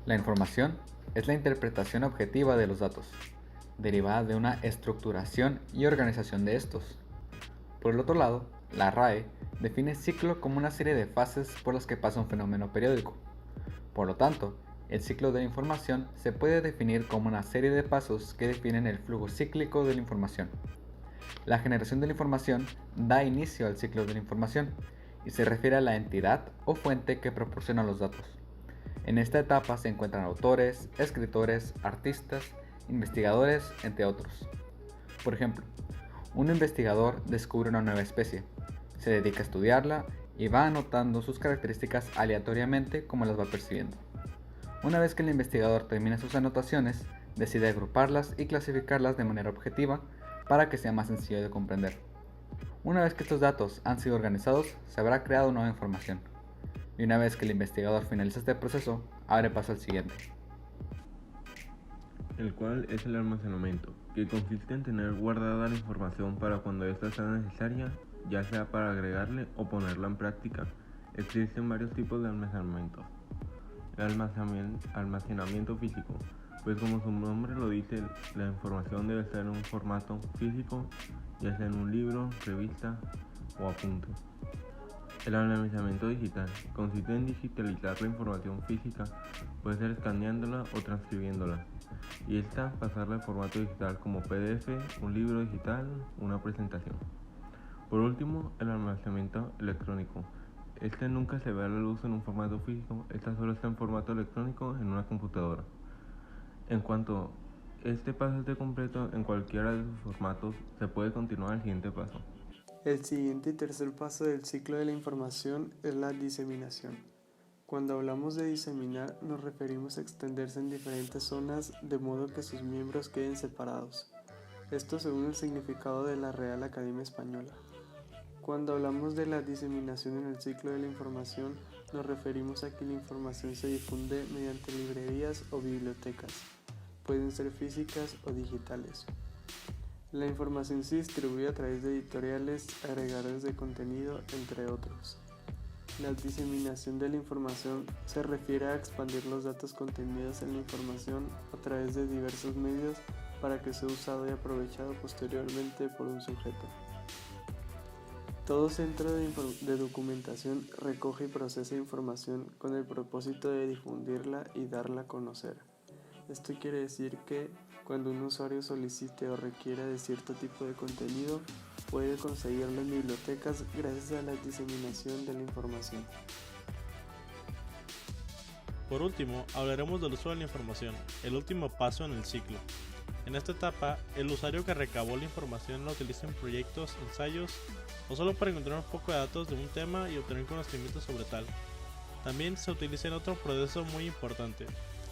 La información es la interpretación objetiva de los datos, derivada de una estructuración y organización de estos. Por el otro lado, la RAE define ciclo como una serie de fases por las que pasa un fenómeno periódico. Por lo tanto, el ciclo de la información se puede definir como una serie de pasos que definen el flujo cíclico de la información. La generación de la información da inicio al ciclo de la información y se refiere a la entidad o fuente que proporciona los datos. En esta etapa se encuentran autores, escritores, artistas, investigadores, entre otros. Por ejemplo, un investigador descubre una nueva especie, se dedica a estudiarla y va anotando sus características aleatoriamente como las va percibiendo. Una vez que el investigador termina sus anotaciones, decide agruparlas y clasificarlas de manera objetiva para que sea más sencillo de comprender. Una vez que estos datos han sido organizados, se habrá creado nueva información. Y una vez que el investigador finaliza este proceso, abre paso al siguiente. El cual es el almacenamiento, que consiste en tener guardada la información para cuando ésta sea necesaria, ya sea para agregarle o ponerla en práctica. Existen varios tipos de almacenamiento. El almacenamiento físico, pues como su nombre lo dice, la información debe estar en un formato físico, ya sea en un libro, revista o apunte. El almacenamiento digital consiste en digitalizar la información física, puede ser escaneándola o transcribiéndola, y esta pasarla en formato digital como PDF, un libro digital, una presentación. Por último, el almacenamiento electrónico. Este nunca se ve a la luz en un formato físico, esta solo está en formato electrónico en una computadora. En cuanto este paso esté completo en cualquiera de sus formatos, se puede continuar al siguiente paso. El siguiente y tercer paso del ciclo de la información es la diseminación. Cuando hablamos de diseminar, nos referimos a extenderse en diferentes zonas de modo que sus miembros queden separados. Esto según el significado de la Real Academia Española. Cuando hablamos de la diseminación en el ciclo de la información, nos referimos a que la información se difunde mediante librerías o bibliotecas. Pueden ser físicas o digitales. La información se distribuye a través de editoriales, agregadores de contenido, entre otros. La diseminación de la información se refiere a expandir los datos contenidos en la información a través de diversos medios para que sea usado y aprovechado posteriormente por un sujeto. Todo centro de documentación recoge y procesa información con el propósito de difundirla y darla a conocer. Esto quiere decir que cuando un usuario solicite o requiera de cierto tipo de contenido, puede conseguirlo en bibliotecas gracias a la diseminación de la información. Por último, hablaremos del uso de la información, el último paso en el ciclo. En esta etapa, el usuario que recabó la información la utiliza en proyectos, ensayos o solo para encontrar un poco de datos de un tema y obtener conocimiento sobre tal. También se utiliza en otro proceso muy importante.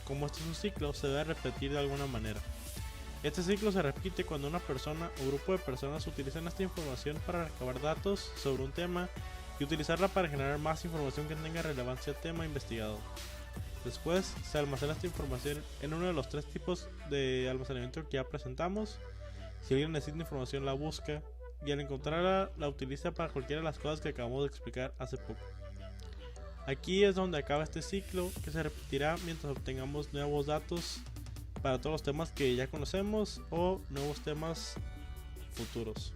Como este es un ciclo, se debe repetir de alguna manera. Este ciclo se repite cuando una persona o grupo de personas utilizan esta información para recabar datos sobre un tema y utilizarla para generar más información que tenga relevancia al tema investigado. Después se almacena esta información en uno de los tres tipos de almacenamiento que ya presentamos. Si alguien necesita información la busca y al encontrarla la utiliza para cualquiera de las cosas que acabamos de explicar hace poco. Aquí es donde acaba este ciclo, que se repetirá mientras obtengamos nuevos datos para todos los temas que ya conocemos o nuevos temas futuros.